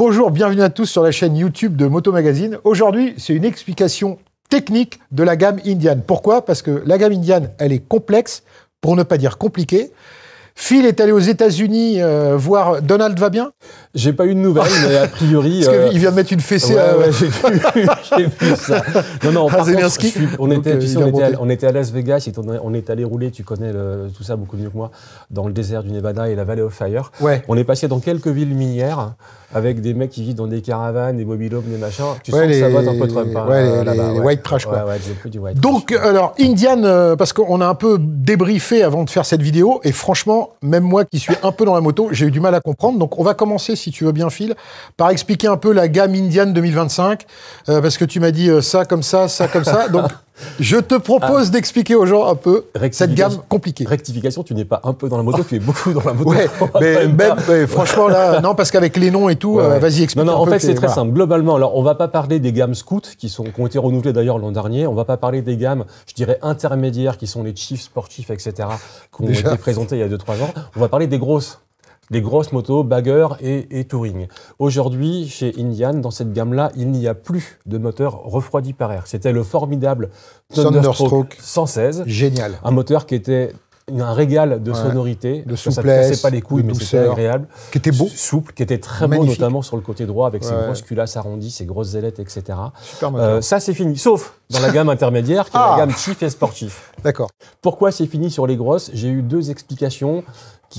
Bonjour, bienvenue à tous sur la chaîne YouTube de Moto Magazine. Aujourd'hui, c'est une explication technique de la gamme Indian. Pourquoi? Parce que la gamme Indian, elle est complexe, pour ne pas dire compliquée. Phil est allé aux États-Unis voir Donald va bien? J'ai pas eu de nouvelles, mais a priori. Parce qu'il vient de mettre une fessée ouais, j'ai vu ça. Non, par contre, on était à Las Vegas, et on est allé rouler, tu connais tout ça beaucoup mieux que moi, dans le désert du Nevada et la Valley of Fire. Ouais. On est passé dans quelques villes minières, avec des mecs qui vivent dans des caravanes, des mobil-homes, des machins. Tu sens que ça vote un peu Trump. Les white trash, quoi. Ouais, j'ai plus du white Donc, trash. alors, Indian, parce qu'on a un peu débriefé avant de faire cette vidéo, et franchement, même moi qui suis un peu dans la moto, j'ai eu du mal à comprendre. Donc, on va commencer, si tu veux bien, Phil, par expliquer un peu la gamme Indian 2025, parce que tu m'as dit ça comme ça comme ça. Donc, je te propose d'expliquer aux gens un peu cette gamme compliquée. Rectification, tu n'es pas un peu dans la moto, tu es beaucoup dans la moto. Ouais, mais franchement, là, non, parce qu'avec les noms et tout, vas-y, explique. Non, en fait, c'est très simple. Globalement, alors, on va pas parler des gammes Scout, qui ont été renouvelées d'ailleurs l'an dernier. On va pas parler des gammes, je dirais, intermédiaires, qui sont les Chiefs sportifs, etc., qui ont été présentés il y a 2-3 ans. On va parler des grosses motos, bagger et touring. Aujourd'hui, chez Indian, dans cette gamme-là, il n'y a plus de moteur refroidi par air. C'était le formidable Thunderstroke 116. Génial. Un moteur qui était un régal de sonorité, de souplesse, ça ne cassait pas les couilles, mais c'était agréable. Qui était beau. Souple, qui était très beau, notamment sur le côté droit, avec ses grosses culasses arrondies, ses grosses ailettes, etc. Super moteur. Ça, c'est fini. Sauf dans la gamme intermédiaire, qui est la gamme Chief et sportif. D'accord. Pourquoi c'est fini sur les grosses? J'ai eu deux explications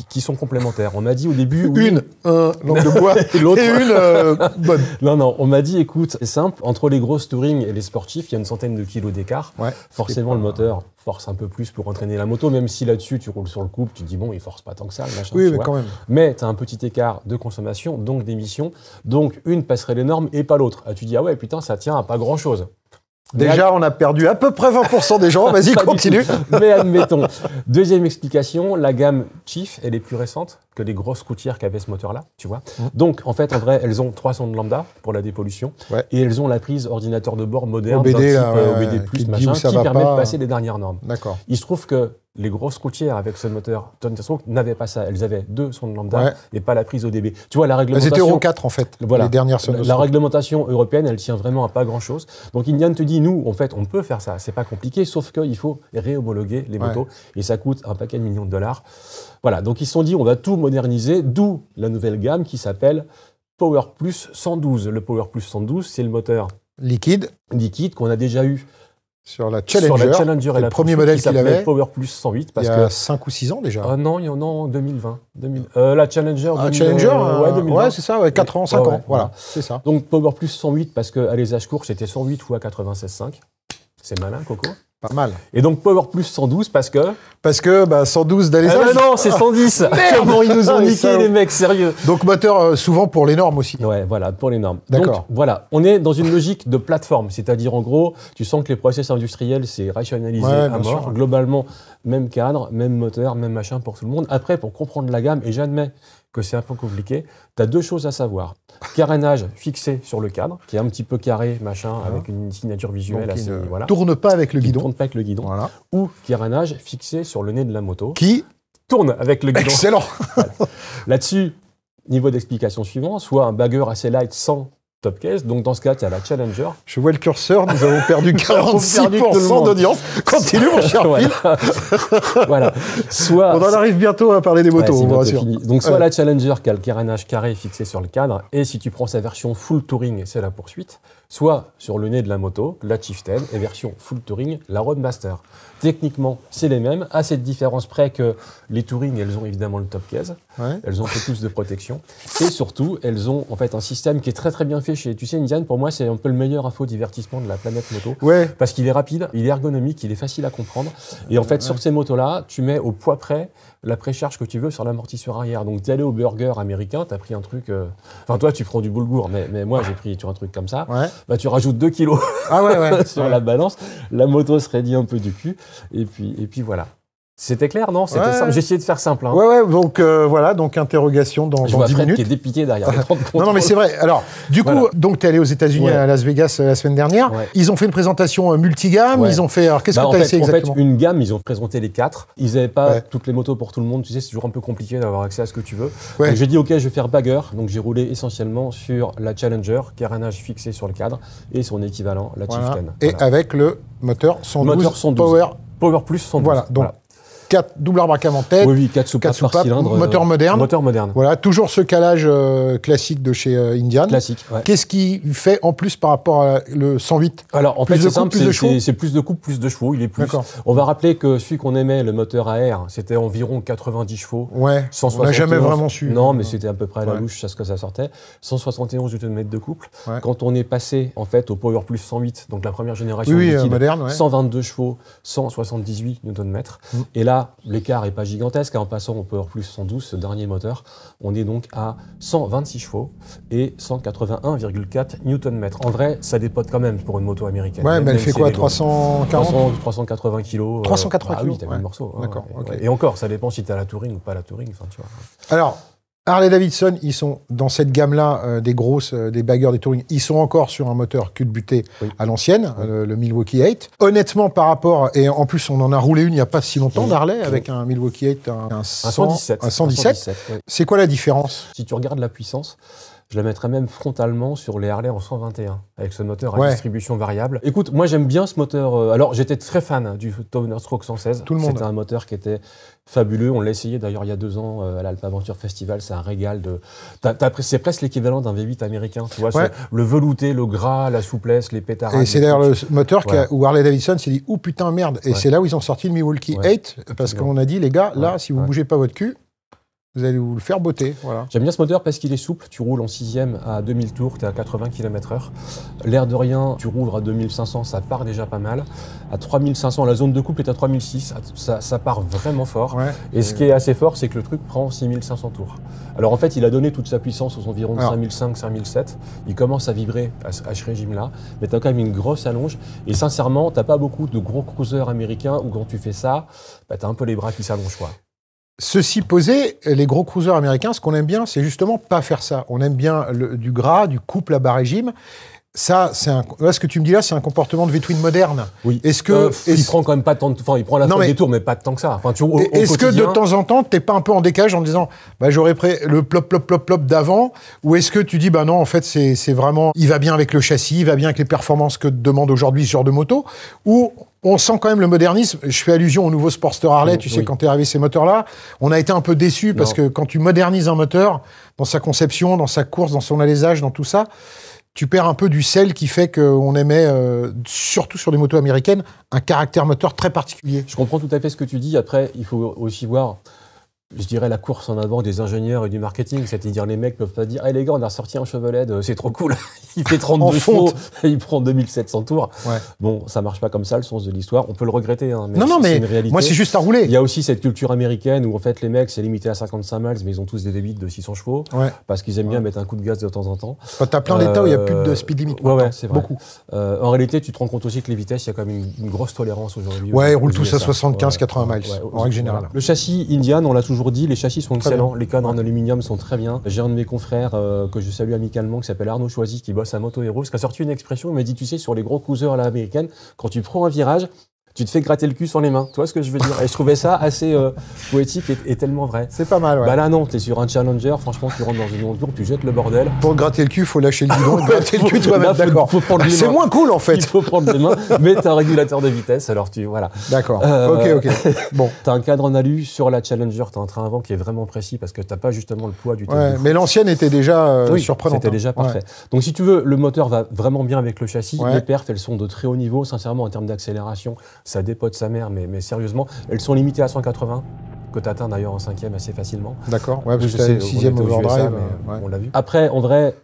qui sont complémentaires. On m'a dit au début... Une langue de bois et l'autre une bonne. Non, on m'a dit, écoute, c'est simple, entre les grosses touring et les sportifs, il y a une centaine de kilos d'écart. Ouais, forcément, le moteur force un peu plus pour entraîner la moto, même si là-dessus, tu roules sur le couple, tu te dis, bon, il force pas tant que ça, le machin. Oui, mais quand même. Mais tu as un petit écart de consommation, donc d'émissions. Donc, une passerait les normes et pas l'autre. Ah, tu dis, ah ouais, putain, ça tient à pas grand-chose. Déjà, on a perdu à peu près 20% des gens. Vas-y, continue. Mais admettons. Deuxième explication, la gamme Chief, elle est plus récente que les grosses routières qui avaient ce moteur-là, tu vois. Donc, en fait, en vrai, elles ont 3 sondes lambda pour la dépollution. Ouais. Et elles ont la prise ordinateur de bord moderne OBD, d'un type OBD+, machin, qui permet de passer les dernières normes. D'accord. Il se trouve que les grosses routières avec ce moteur Thunderstroke n'avaient pas ça. Elles avaient 2 sondes lambda et pas la prise ODB. Tu vois, la réglementation... Elles étaient Euro 4, en fait, les dernières sondes. La réglementation européenne, elle tient vraiment à pas grand-chose. Donc, Indian te dit, nous, en fait, on peut faire ça. C'est pas compliqué, sauf qu'il faut réhomologuer les motos. Et ça coûte un paquet de millions de dollars. Voilà, donc ils se sont dit, on va tout moderniser, d'où la nouvelle gamme qui s'appelle Power Plus 112. Le Power Plus 112, c'est le moteur liquide qu'on a déjà eu sur la Challenger et le premier modèle qu'il avait, Power Plus 108. Parce il y a 5 ou 6 ans déjà. Non, il y en a en 2020. La Challenger, Challenger 2020. Ouais, c'est ça, 4 ans, 5 ans. Voilà, c'est ça. Donc Power Plus 108, parce qu'à l'usage court, c'était 108 fois 96.5. C'est malin, Coco. Pas mal. Et donc Power Plus 112 parce que 112 d'alésage. Non, c'est 110. Comment ils nous ont niqué les mecs, sérieux. Donc moteur souvent pour les normes aussi. Ouais, voilà, pour les normes. D'accord. Donc voilà, on est dans une logique de plateforme, c'est-à-dire en gros, tu sens que les process industriels c'est rationalisé à mort. Sûr. Globalement, même cadre, même moteur, même machin pour tout le monde. Après, pour comprendre la gamme, et j'admets que c'est un peu compliqué, tu as 2 choses à savoir. Carénage fixé sur le cadre, qui est un petit peu carré, machin, avec une signature visuelle assez... Voilà. Tourne pas avec le guidon. Tourne pas avec le guidon. Voilà. Ou carénage fixé sur le nez de la moto. Qui tourne avec le guidon. Excellent. Voilà. Là-dessus, niveau d'explication suivant, soit un bagger assez light sans top case, donc dans ce cas, tu as la Challenger. Je vois le curseur, nous avons perdu 46% d'audience. Continue, mon cher Phil. Voilà. Soit, on en arrive bientôt à parler des motos, on vous rassure. Donc soit la Challenger qui a le carénage carré fixé sur le cadre, et si tu prends sa version full touring, c'est la poursuite, soit sur le nez de la moto, la Chieftain, et version full touring, la Roadmaster. Techniquement, c'est les mêmes, à cette différence près que les touring, elles ont évidemment le top case, elles ont un peu plus de protection, et surtout, elles ont en fait un système qui est très très bien fait chez, tu sais, Indian, pour moi, c'est un peu le meilleur infodivertissement de la planète moto, parce qu'il est rapide, il est ergonomique, il est facile à comprendre, et en fait, sur ces motos-là, tu mets au poids près la précharge que tu veux sur l'amortisseur arrière. Donc, tu es allé au burger américain, tu as pris un truc... Enfin, toi, tu prends du boulgour, mais moi, j'ai pris un truc comme ça. Bah, tu rajoutes 2 kilos sur la balance, la moto se raidit un peu du cul, et puis voilà. C'était clair, non? C'était Ouais. simple. J'ai essayé de faire simple. Hein. Ouais, donc voilà, donc interrogation dans Je vois 10 Fred minutes. qui est dépité derrière l'écran de contrôle. Non, mais c'est vrai. Alors, du coup, Voilà. donc tu es allé aux États-Unis, Ouais. à Las Vegas la semaine dernière. Ouais. Ils ont fait une présentation multigamme. Ouais. Ils ont fait. Alors, qu'est-ce que tu as essayé en fait, exactement? une gamme, ils ont présenté les 4. Ils n'avaient pas Ouais. toutes les motos pour tout le monde. Tu sais, c'est toujours un peu compliqué d'avoir accès à ce que tu veux. Ouais. Donc j'ai dit, OK, je vais faire bagger. Donc j'ai roulé essentiellement sur la Challenger, carénage fixé sur le cadre, et son équivalent, la Voilà. Chieftain. Et Voilà. avec le moteur 112, Moteur 112. Power. Power Plus 112. Voilà, donc 4 double arbre à en tête. Oui, 4 soupapes par cylindre. Moteur moderne. Moteur moderne. Voilà, toujours ce calage classique de chez Indian. Classique, ouais. Qu'est-ce qui fait en plus par rapport à le 108? Alors, en Plus fait, de c'est couple, simple, plus de chevaux c'est plus de couple, plus de chevaux. Il est plus. D'accord. On va rappeler que celui qu'on aimait, le moteur à air, c'était environ 90 chevaux. Ouais, 171. on n'a jamais vraiment su. Non, mais c'était à peu près à la Ouais. louche, ce que ça sortait. 171 Nm de couple. Ouais. Quand on est passé, en fait, au Power Plus 108, donc la première génération Oui, liquide, moderne, ouais. 122 chevaux, 178 Nm. Et là, l'écart n'est pas gigantesque. En passant au Power Plus 112, ce dernier moteur, on est donc à 126 chevaux et 181,4 Nm. En vrai, ça dépote quand même pour une moto américaine. Ouais, mais elle même fait si quoi, est lourde. 340 380 kilos. 380 ah oui, kilos, t'as vu ouais. le morceau. hein, D'accord, ouais, ok. ouais. Et encore, ça dépend si t'as la Touring ou pas la Touring. Enfin, tu vois. Alors, Harley-Davidson, ils sont dans cette gamme-là des grosses, des baggers, des touring, ils sont encore sur un moteur cul-buté Oui. à l'ancienne, le Milwaukee 8. Honnêtement, par rapport, et en plus on en a roulé une il n'y a pas si longtemps d'Harley, avec un Milwaukee 8, un 117. Un 117. Ouais. C'est quoi la différence? Si tu regardes la puissance, je la mettrais même frontalement sur les Harley en 121, avec ce moteur à Ouais. distribution variable. Écoute, moi j'aime bien ce moteur. Alors j'étais très fan du Towner Stroke 116. Tout le monde. C'était un moteur qui était fabuleux. On l'a essayé d'ailleurs il y a 2 ans à l'Alpe Aventure Festival. C'est un régal de. C'est presque l'équivalent d'un V8 américain. Tu vois, Ouais. le velouté, le gras, la souplesse, les pétarades. Et c'est d'ailleurs le moteur Voilà. où Harley-Davidson s'est dit « Ouh putain, merde !» Et Ouais. c'est là où ils ont sorti le Milwaukee Ouais. 8, parce qu'on a dit « Les gars, là, Ouais. si vous Ouais. bougez pas votre cul, vous allez vous le faire botter. » Voilà. J'aime bien ce moteur parce qu'il est souple. Tu roules en 6e à 2000 tours, tu es à 80 km/h. L'air de rien, tu rouvres à 2500, ça part déjà pas mal. À 3500, la zone de couple est à 3006, ça part vraiment fort. Ouais. Et ce qui est assez fort, c'est que le truc prend 6500 tours. Alors en fait, il a donné toute sa puissance aux environs de Alors. 5005, 5007. Il commence à vibrer à ce régime-là, mais tu as quand même une grosse allonge. Et sincèrement, tu n'as pas beaucoup de gros cruisers américains où quand tu fais ça, bah, tu as un peu les bras qui s'allongent, quoi. Ceci posé, les gros cruisers américains, ce qu'on aime bien, c'est justement pas faire ça. On aime bien du gras, du couple à bas régime. Ça, là, ce que tu me dis là, c'est un comportement de V-twin moderne. Oui. Est-ce que il prend quand même pas tant de... Enfin, il prend la Non, fois mais- des tours, mais pas tant que ça. Enfin, est-ce que de temps en temps, t'es pas un peu en décalage en disant, bah, j'aurais pris le plop, plop, plop, plop d'avant, ou est-ce que tu dis, bah non, en fait, c'est vraiment, il va bien avec le châssis, il va bien avec les performances que demande aujourd'hui ce genre de moto, ou on sent quand même le modernisme. Je fais allusion au nouveau Sportster Harley, tu sais, Oui. quand t'es arrivé ces moteurs-là, on a été un peu déçus parce que quand tu modernises un moteur, dans sa conception, dans sa course, dans son alésage, dans tout ça, tu perds un peu du sel qui fait qu'on aimait, surtout sur des motos américaines, un caractère moteur très particulier. Je comprends tout à fait ce que tu dis. Après, il faut aussi voir, je dirais, la course en avant des ingénieurs et du marketing. C'est-à-dire, les mecs peuvent pas dire « Ah les gars, on a ressorti un Chevrolet, c'est trop cool. Il fait 32 chevaux, et il prend 2700 tours. Ouais. » Bon, ça marche pas comme ça, le sens de l'histoire. On peut le regretter, hein, mais Non, non, c'est mais une réalité. moi, c'est juste à rouler. Il y a aussi cette culture américaine où, en fait, les mecs, c'est limité à 55 miles, mais ils ont tous des débits de 600 chevaux, Ouais. parce qu'ils aiment bien mettre un coup de gaz de temps en temps. Quand t'as plein d'états où il n'y a plus de speed limit. Ouais, maintenant. ouais, c'est vrai. Beaucoup. En réalité, tu te rends compte aussi que les vitesses, il y a quand même une grosse tolérance aujourd'hui. Ouais, ils roulent aux tous à USA. 75, 80 miles, en règle générale. Le châssis Indian, on l'a toujours dit, les châssis sont Très excellents. bien. Les cadres en aluminium sont très bien. J'ai un de mes confrères que je salue amicalement qui s'appelle Arnaud Choisy, qui bosse à Moto Hero, qui a sorti une expression, il m'a dit, tu sais, sur les gros cruisers à l'américaine, quand tu prends un virage, tu te fais gratter le cul sur les mains. Tu vois ce que je veux dire? Et je trouvais ça assez poétique et tellement vrai. C'est pas mal, ouais. Bah là non, t'es sur un Challenger, franchement tu rentres dans une monture, tu jettes le bordel. Pour gratter le cul, il faut lâcher le guidon et gratter le cul Là, toi-même, faut- d'accord. faut prendre les C'est mains. moins cool, en fait. Il faut prendre les mains, mais t'as un régulateur de vitesse, alors tu... Voilà. D'accord. Euh, Ok. Bon. T'as un cadre en alu sur la Challenger, t'as un train avant qui est vraiment précis parce que t'as pas justement le poids du Ouais, tête de mais l'ancienne était déjà oui, surprenante. c'était déjà hein. parfait. Ouais. Donc si tu veux, le moteur va vraiment bien avec le châssis. Ouais. Les perfs, elles sont de très haut niveau. Sincèrement, en termes d'accélération, ça dépote sa mère, mais sérieusement, elles sont limitées à 180, que tu atteins d'ailleurs en 5e assez facilement. D'accord. Ouais, parce Je que t'as sais, le 6e on était aux overdrive. USA, mais ouais. on l'a vu. Après, en vrai,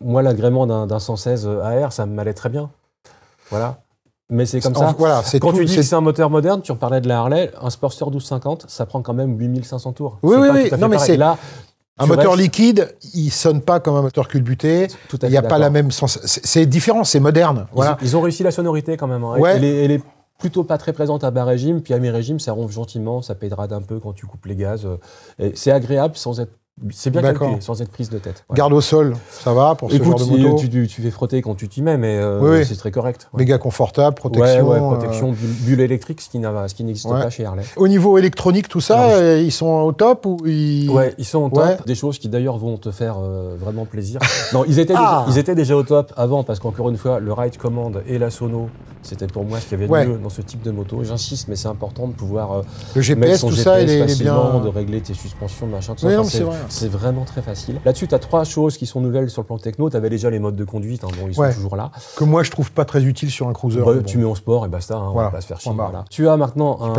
moi, l'agrément d'un 116 AR, ça m'allait très bien. Voilà. Mais c'est comme ça. Voilà, c'est Quand tout, tu dis c'est- que c'est un moteur moderne, tu reparlais de la Harley, un Sportster 1250, ça prend quand même 8500 tours. Oui, C'est oui, pas oui. tout à fait Non, mais pareil. c'est- Là, Un tu moteur restes- liquide, il sonne pas comme un moteur culbuté. Tout à Il n'y a fait pas la d'accord. même sens. C'est différent, c'est moderne. Voilà. Ils ont réussi la sonorité quand même. Hein. Ouais. Elle est plutôt pas très présente à bas régime, puis à mi-régime, ça ronfle gentiment, ça pédrade un peu quand tu coupes les gaz. Et c'est agréable sans être... C'est bien calculé, sans être prise de tête. Voilà. Garde au sol, ça va pour ce genre de moto? Tu fais frotter quand tu t'y mets, mais c'est très correct. Ouais. Méga confortable, protection. Protection, bulle électrique, ce qui n'existe pas chez Harley. Au niveau électronique, tout ça, ils sont au top ou Ouais, ils sont au top. Des choses qui d'ailleurs vont te faire vraiment plaisir. Non, ils étaient déjà au top avant, parce qu'encore une fois, le Ride Command et la Sono, c'était pour moi ce qu'il y avait de mieux dans ce type de moto. J'insiste, mais c'est important de pouvoir le GPS, mettre son tout GPS ça, il est facilement, bien. de régler tes suspensions, machin, tout Oui, ça. non, c'est vrai. C'est vraiment très facile. Là-dessus, tu as 3 choses qui sont nouvelles sur le plan techno. Tu avais déjà les modes de conduite, bon, ils sont toujours là. Que moi, je trouve pas très utile sur un cruiser. Tu mets en sport et basta, on va pas se faire chier. Voilà. Tu as maintenant un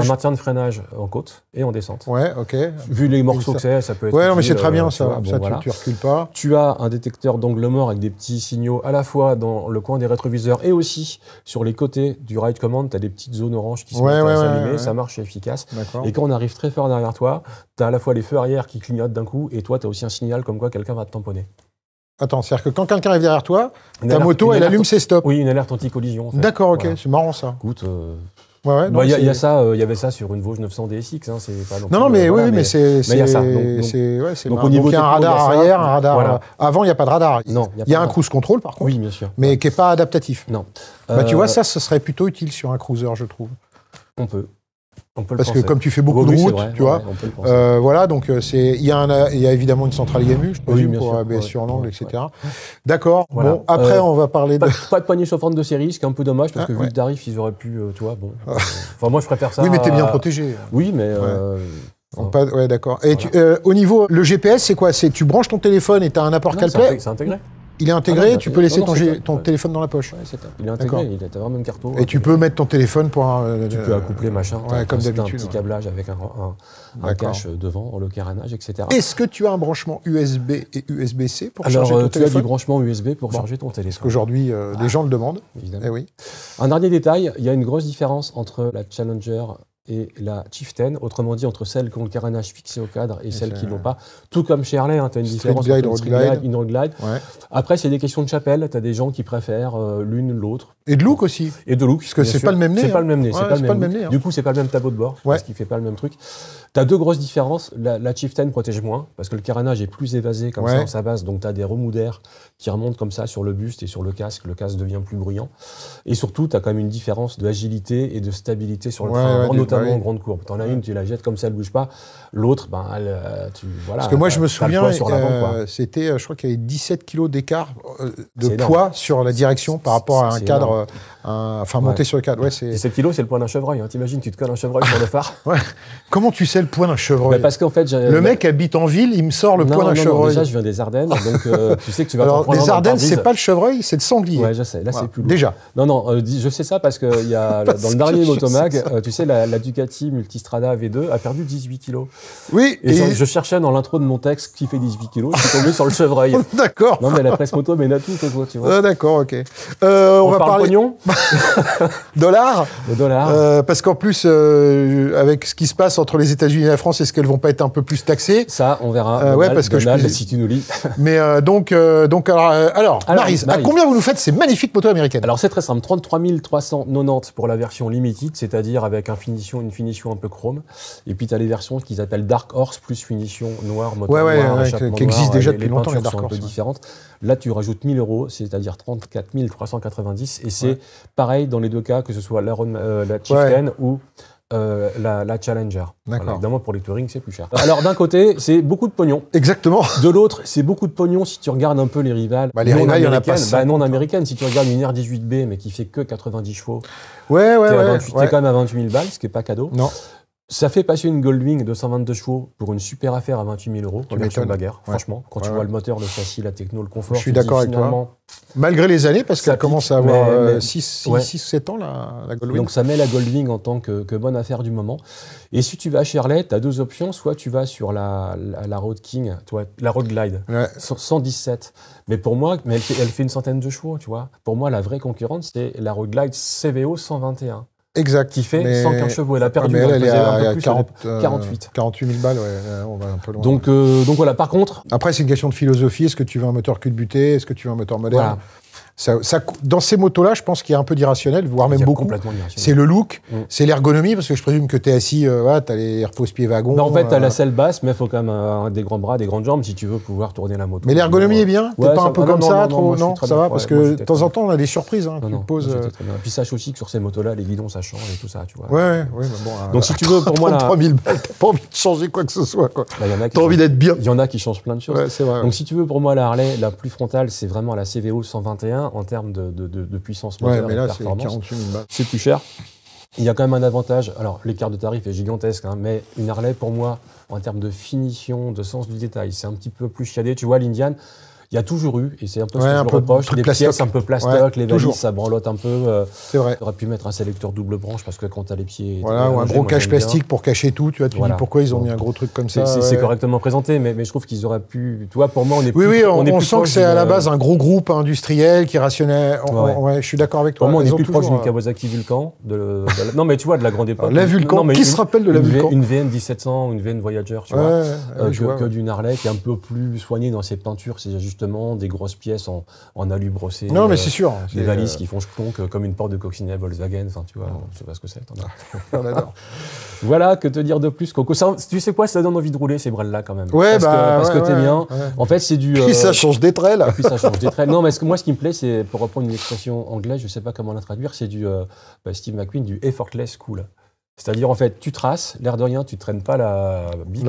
maintien de freinage en côte et en descente. Ouais, ok. Vu les morceaux que c'est, ça peut être. Ouais, non, mais c'est très bien ça. Vois, ça, tu recules pas. Tu as un détecteur d'angle mort avec des petits signaux à la fois dans le coin des rétroviseurs et aussi sur les côtés du Ride Command. Tu as des petites zones oranges qui se mettent à s'allumer. Ça marche, c'est efficace. Et quand on arrive très fort derrière toi, tu as à la fois les feux arrière qui clignotent d'un coup et toi, tu as aussi un signal comme quoi quelqu'un va te tamponner. Attends, c'est-à-dire que quand quelqu'un arrive derrière toi, ta moto, elle allume ses stops. Oui, une alerte anti-collision. En fait. D'accord, ok, c'est marrant ça. Écoute, il y avait ça sur une Vosges 900 DSX. Hein, c'est pas non, mais c'est. Mais il y a ça. Donc au niveau il y a un radar arrière, un radar. Avant, il n'y a pas de radar. Non, il y a un cruise control par contre. Oui, bien sûr. Mais qui n'est pas adaptatif. Non. Tu vois, ça, ce serait plutôt utile sur un cruiser, je trouve. On peut le Parce penser. que comme tu fais beaucoup de routes, tu vois, on peut le penser. voilà, donc il y a évidemment une centrale IMU, je présume, pour ABS sur l'angle, etc. D'accord. Voilà. Bon, après, on va parler de... Pas de poignée chauffante de série, ce qui est un peu dommage, parce que vu le tarif, ils auraient pu, tu vois, bon... Enfin, moi, je préfère ça... Oui, mais t'es bien protégé. Oui, mais... Ouais, d'accord. Et au niveau... Le GPS, c'est quoi? Tu branches ton téléphone et tu as un apport CarPlay? C'est intégré. Il est intégré, tu peux laisser ton téléphone dans la poche. Ouais, c'est top. Il est intégré, il a vraiment une carte. Et tu peux mettre ton téléphone pour un... Tu peux accoupler, machin. Comme d'habitude. Un petit câblage avec un cache devant, le carénage, etc. Est-ce que tu as un branchement USB et USB-C pour charger ton téléphone? Alors, tu as du branchement USB pour charger ton téléphone. Parce qu'aujourd'hui, les gens le demandent. Évidemment. Eh oui. Un dernier détail, il y a une grosse différence entre la Challenger et la Chieftain, autrement dit entre celles qui ont le carénage fixé au cadre et celles qui ne l'ont pas. Tout comme chez Harley, tu as une différence entre une Street Glide, une Road Glide. Ouais. Après, c'est des questions de chapelle, tu as des gens qui préfèrent l'une l'autre. Et de look aussi. Et de look. Parce que c'est pas le même nez. C'est pas le même nez. C'est pas le même nez. Du coup, c'est pas le même tableau de bord, parce qu'il fait pas le même truc. Tu as 2 grosses différences. La Chieftain protège moins, parce que le carénage est plus évasé comme ça en sa base, donc tu as des remous d'air qui remontent comme ça sur le buste et sur le casque devient plus bruyant. Et surtout, tu as quand même une différence d'agilité et de stabilité sur le frein, notamment en grande courbe. T'en as une, tu la jettes comme ça, elle bouge pas. L'autre, voilà. Parce que moi, je me souviens, c'était, je crois qu'il y avait 17 kilos d'écart de poids sur la direction par rapport à un cadre, monté sur le cadre. 17 kilos, c'est le poids d'un chevreuil. Hein. T'imagines, tu te colles un chevreuil sur le phare. Comment tu sais le poids d'un chevreuil? Parce qu'en fait, le mec habite en ville, il me sort le poids d'un chevreuil. Déjà, je viens des Ardennes, donc tu sais que tu vas t'en prendre. Les Ardennes, c'est pas le chevreuil, c'est le sanglier. Ouais, je sais. Là, c'est plus lourd. Déjà. Non, je sais ça parce que y a dans le dernier Motomag, tu sais, la Ducati Multistrada V2 a perdu 18 kilos. Oui. Et je cherchais dans l'intro de mon texte qui fait 18 kilos, je suis tombé sur le chevreuil. D'accord. Non, mais la presse moto mène à tout, quoi, tu vois. D'accord, ok. On va parler pognon. Dollars. Le dollar. Parce qu'en plus, avec ce qui se passe entre les États-Unis et la France, est-ce qu'elles vont pas être un peu plus taxées? Ça, on verra. Parce que si tu nous lis. Mais donc Maryse, à combien vous nous faites ces magnifiques motos américaines? Alors c'est très simple, 33 390 pour la version limited, c'est-à-dire avec une finition un peu chrome. Et puis tu as les versions qu'ils appellent Dark Horse plus finition noire, moteur noir, qui existent déjà depuis longtemps. Les peintures sont un peu différentes. Là, tu rajoutes 1 000 €, c'est-à-dire 34 390. Et c'est pareil dans les 2 cas, que ce soit la Chieftain ou la Challenger. Voilà, évidemment, pour les touring, c'est plus cher. Alors, d'un côté, c'est beaucoup de pognon. Exactement. De l'autre, c'est beaucoup de pognon si tu regardes un peu les rivales. Les rivales, il y en a pas. Non américaines. Si tu regardes une R18B, mais qui fait que 90 chevaux, t'es quand même à 28 000 balles, ce qui n'est pas cadeau. Non. Ça fait passer une Goldwing de 122 chevaux pour une super affaire à 28 000 €, en version bagarre, franchement. Quand tu vois le moteur, le châssis, la techno, le confort, je suis d'accord avec toi. Malgré les années, parce qu'elle commence à avoir 6 ou 7 ans, la Goldwing. Donc ça met la Goldwing en tant que bonne affaire du moment. Et si tu vas à Harley, tu as 2 options. Soit tu vas sur la Road King, la Road Glide, 117. Mais pour moi, elle fait une centaine de chevaux, tu vois. Pour moi, la vraie concurrente, c'est la Road Glide CVO 121. Exact. Qui fait 115 chevaux. Elle a perdu. Elle est à 48 000 balles, on va un peu loin. Donc voilà, par contre... Après, c'est une question de philosophie. Est-ce que tu veux un moteur culbuté? Est-ce que tu veux un moteur moderne? Dans ces motos-là, je pense qu'il y a un peu d'irrationnel, voire même beaucoup. C'est le look, c'est l'ergonomie, parce que je présume que tu es assis, tu as les repose-pieds wagons. En fait, tu as la selle basse, mais il faut quand même des grands bras, des grandes jambes si tu veux pouvoir tourner la moto. Mais l'ergonomie est bien? T'es pas un peu comme ça? Non, ça va, parce que de temps en temps, on a des surprises. Tu te poses. Puis sache aussi que sur ces motos-là, les guidons, ça change et tout ça, tu vois. Ouais, donc si tu veux, pour moi, 33 000 balles, t'as pas envie de changer quoi que ce soit. T'as envie d'être bien. Il y en a qui changent plein de choses. Ouais, c'est vrai. Donc si tu veux, pour moi, la Harley, la plus frontale, c'est vraiment la CVO 121 en termes de puissance moteur et de performance. 48 000 balles. C'est plus cher. Il y a quand même un avantage. Alors, l'écart de tarif est gigantesque, hein, mais une Harley, pour moi, en termes de finition, de sens du détail, c'est un petit peu plus chiadé. Tu vois, l'Indian, il y a toujours eu, et c'est un peu ce que je me reproche, des pièces un peu plastoc, les valises, ça branlotte un peu. C'est vrai. Tu aurais pu mettre un sélecteur double branche parce que quand tu as les pieds... Voilà, ou un gros cache plastique pour cacher tout. Tu dis pourquoi ils ont mis un gros truc comme ça. C'est correctement présenté, mais je trouve qu'ils auraient pu... Tu vois, pour moi, on est plus... Oui, on sent que c'est à la base un gros groupe industriel qui est rationnel. Je suis d'accord avec toi. Pour moi, on est plus proche d'une Kawasaki Vulcan. Non, mais tu vois, de la grande époque. La Vulcan, qui se rappelle de la Vulcan? Une VN 1700 ou une VN Voyager, tu vois, que d'une Harley qui est un peu plus soignée dans ses peintures, ses ajustements, des grosses pièces en alu brossé. Non, mais c'est sûr. Des valises qui font chlonk comme une porte de coccinelle Volkswagen. Enfin, tu vois, je sais pas ce que c'est. On adore. Voilà, que te dire de plus, Coco. Tu sais quoi, ça donne envie de rouler ces brels-là quand même. Ouais, parce que t'es bien. Ouais. En fait, c'est du. Puis ça change des trails. Puis ça change des trails. Non, mais moi, ce qui me plaît, c'est, pour reprendre une expression anglaise, je sais pas comment la traduire, c'est du Steve McQueen, du effortless cool. C'est-à-dire, en fait, tu traces, l'air de rien, tu ne traînes pas la bite.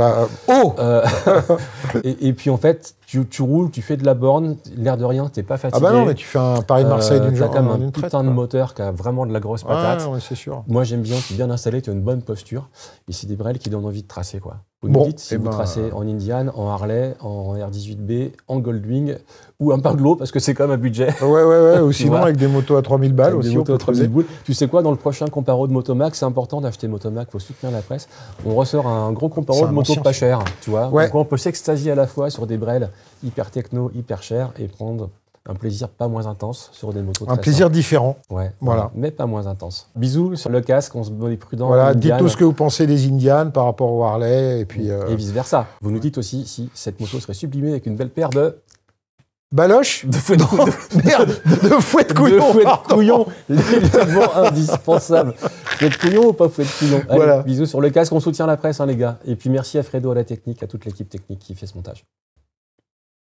Et puis, en fait, tu roules, tu fais de la borne, l'air de rien, tu n'es pas fatigué. Ah bah non, mais tu fais un Paris-Marseille d'une journée. Tu as quand même un putain de moteur qui a vraiment de la grosse patate. Ouais, c'est sûr. Moi, j'aime bien, tu es bien installé, tu as une bonne posture. Et c'est des brels qui donnent envie de tracer, quoi. Vous nous dites si vous tracez en Indian, en Harley, en R18B, en Goldwing ou un Pinglo, parce que c'est quand même un budget. Ouais. Ou sinon avec des motos à 3000 balles aussi. Des motos à 3000 balles. Tu sais quoi, dans le prochain comparo de Motomac, c'est important d'acheter Motomac, il faut soutenir la presse. On ressort un gros comparo de motos pas cher, tu vois. Ouais. Donc on peut s'extasier à la fois sur des brels hyper techno, hyper chers et prendre un plaisir pas moins intense sur des motos. Un plaisir différent. Ouais, voilà. Mais pas moins intense. Bisous sur le casque, on se met prudent. Voilà, dites tout ce que vous pensez des Indian par rapport au Harley et puis. Et vice versa. Vous nous dites aussi si cette moto serait sublimée avec une belle paire de. Baloche de fouet de couillon. De fouet de couillon, l'élément indispensable. Fouet de couillon ou pas fouet de couillon? Allez, bisous sur le casque, on soutient la presse, hein, les gars. Et puis merci à Fredo à la technique, à toute l'équipe technique qui fait ce montage.